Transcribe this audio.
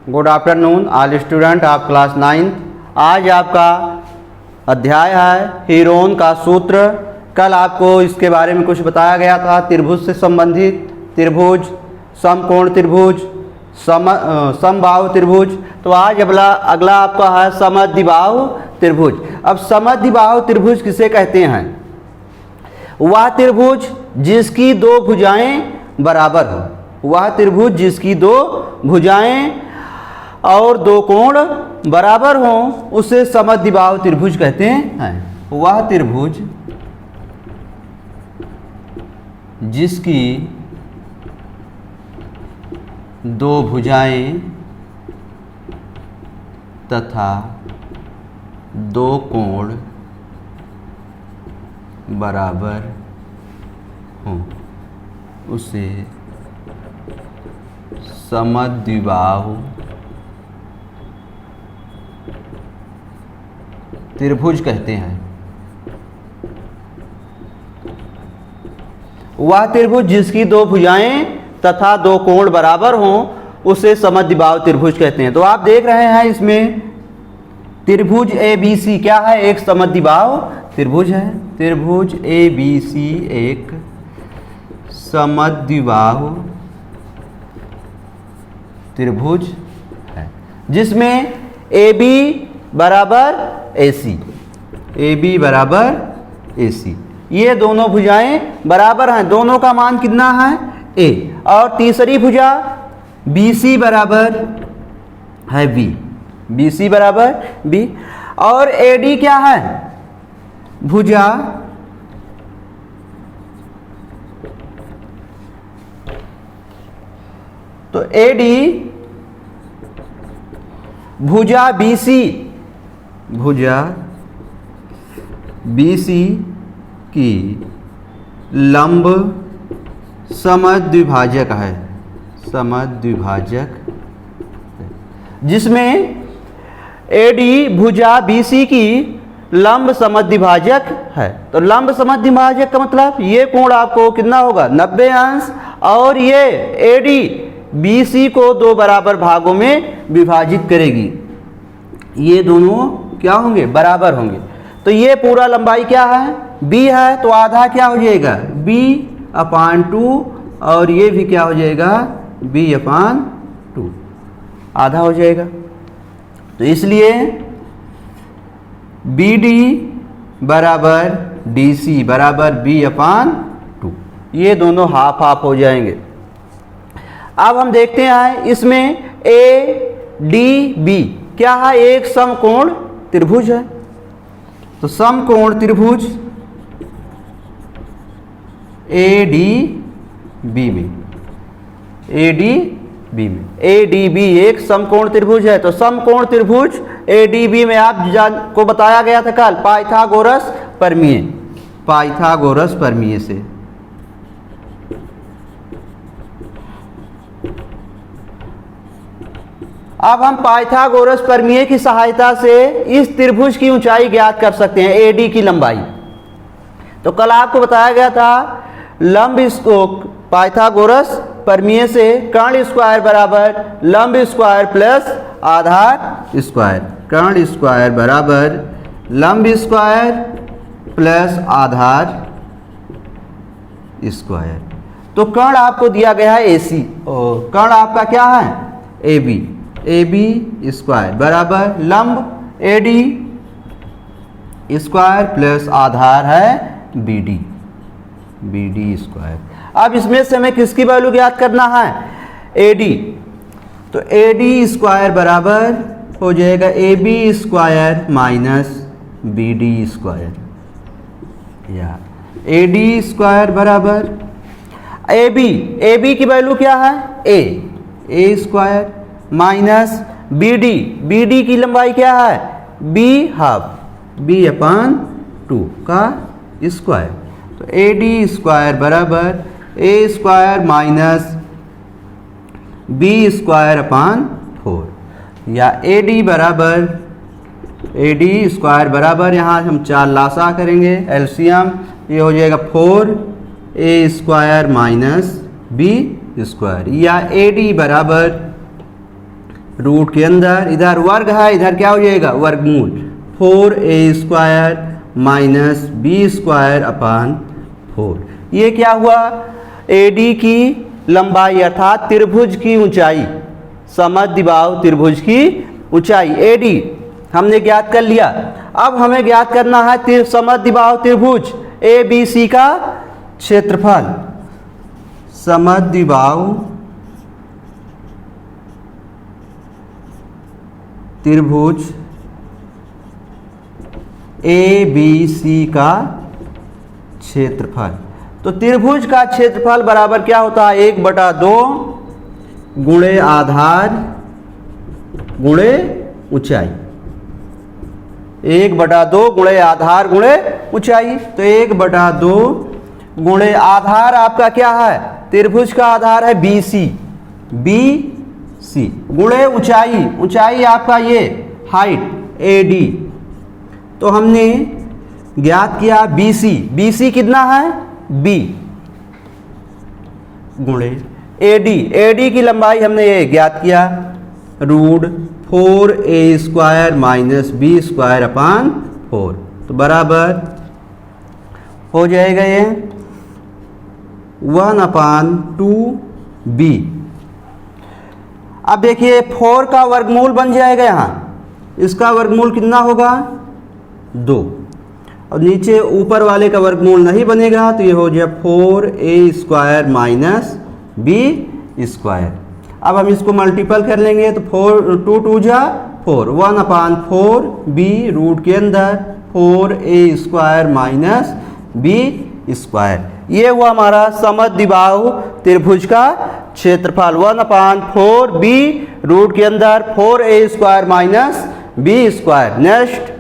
Good afternoon all student of class 9th। आज आपका अध्याय है हीरोन का सूत्र। कल आपको इसके बारे में कुछ बताया गया था, त्रिभुज से संबंधित त्रिभुज, समकोण त्रिभुज, समबाहु त्रिभुज। तो आज अगला आपका है समद्विबाहु त्रिभुज। अब समद्विबाहु त्रिभुज किसे कहते हैं? वह त्रिभुज जिसकी दो भुजाएं बराबर हो, वह त्रिभुज जिसकी दो भुजाएं और दो कोण बराबर हों उसे समद्विबाहु त्रिभुज कहते हैं। वह त्रिभुज जिसकी दो भुजाएं तथा दो कोण बराबर हों उसे समद्विबाहु त्रिभुज कहते हैं। वह त्रिभुज जिसकी दो भुजाएं तथा दो कोण बराबर हों उसे समद्विबाहु त्रिभुज कहते हैं। तो आप देख रहे हैं इसमें त्रिभुज ABC क्या है? एक समद्विबाहु त्रिभुज है। त्रिभुज ABC एक समद्विबाहु त्रिभुज है जिसमें AB बराबर AC, AB बराबर AC, ये दोनों भुजाएं बराबर हैं। दोनों का मान कितना है? A। और तीसरी भुजा BC बराबर है B, BC बराबर B। और AD क्या है? भुजा तो AD भुजा BC, भुजा BC की लंब समद्विभाजक है, समद्विभाजक, जिसमें AD भुजा BC की लंब समद्विभाजक है। तो लंब समद्विभाजक का मतलब ये कोण आपको कितना होगा? 90 अंश। और ये AD BC को दो बराबर भागों में विभाजित करेगी। ये दोनों क्या होंगे? बराबर होंगे। तो ये पूरा लंबाई क्या है? B है। तो आधा क्या हो जाएगा? B/2। और ये भी क्या हो जाएगा? B/2 आधा हो जाएगा। तो इसलिए BD बराबर DC बराबर B/2, ये दोनों हाफ हाफ हो जाएंगे। अब हम देखते हैं इसमें ADB क्या है? एक समकोण त्रिभुज है। तो समकोण त्रिभुज ADB में, ADB में, ADB एक समकोण त्रिभुज है। तो समकोण त्रिभुज ADB में आप को बताया गया था कल पाइथागोरस प्रमेय, पाइथागोरस प्रमेय से। अब हम पाइथागोरस प्रमेय की सहायता से इस त्रिभुज की ऊंचाई ज्ञात कर सकते हैं, AD की लंबाई। तो कल आपको बताया गया था लंब इसको पाइथागोरस प्रमेय से कर्ण स्क्वायर बराबर लंब स्क्वायर प्लस आधार स्क्वायर, कर्ण स्क्वायर बराबर लंब स्क्वायर प्लस आधार स्क्वायर। तो कर्ण आपको दिया गया है AC और कर्ण आपका क्या है? AB, AB स्क्वायर बराबर लंब AD स्क्वायर प्लस आधार है BD, BD स्क्वायर। अब इसमें से हमें किसकी वैल्यू ज्ञात करना है? AD। तो AD स्क्वायर बराबर हो जाएगा AB square minus BD square, या AD स्क्वायर बराबर AB की वैल्यू क्या है? A स्क्वायर माइनस BD की लंबाई क्या है? B/2, B/2 का स्क्वायर। तो AD स्क्वायर बराबर A स्क्वायर माइनस B स्क्वायर/4, या AD स्क्वायर बराबर यहाँ हम 4 लासा करेंगे एलसीएम, ये हो जाएगा 4A square minus B square, या AD बराबर रूट के अंदर, इधर वर्ग है, इधर क्या हो जाएगा वर्गमूल, 4a² माइनस b² अपान 4। ये क्या हुआ, AD की लंबाई अर्थात त्रिभुज की ऊंचाई, समद्विबाहु त्रिभुज की ऊंचाई AD हमने ज्ञात कर लिया। अब हमें ज्ञात करना है समद्विबाहु त्रिभुज ABC का क्षेत्रफल। समद्विबाहु त्रिभुज ABC का क्षेत्रफल। तो त्रिभुज का क्षेत्रफल बराबर क्या होता है, 1/2 गुणे आधार गुणे ऊंचाई, 1/2 गुणे आधार गुणे ऊंचाई। तो 1/2 गुणे आधार आपका क्या है, त्रिभुज का आधार है BC गुणे ऊंचाई, ऊंचाई आपका ये हाइट AD। तो हमने ज्ञात किया BC कितना है B गुणे AD की लंबाई हमने ये ज्ञात किया, रूट 4a² माइनस b² अपान 4। तो बराबर हो जाएगा ये 1/2b। अब देखिए 4 का वर्गमूल बन जाएगा, यहाँ इसका वर्गमूल कितना होगा 2, और नीचे ऊपर वाले का वर्गमूल नहीं बनेगा, तो ये हो जाए 4a² माइनस b²। अब हम इसको मल्टीपल कर लेंगे, तो 2 2 जा 4, 1/4b रूट के अंदर 4a² माइनस b²। ये हुआ हमारा समद्विबाहु त्रिभुज का क्षेत्रफल, 1/4b रूट के अंदर 4a² माइनस b²। नेक्स्ट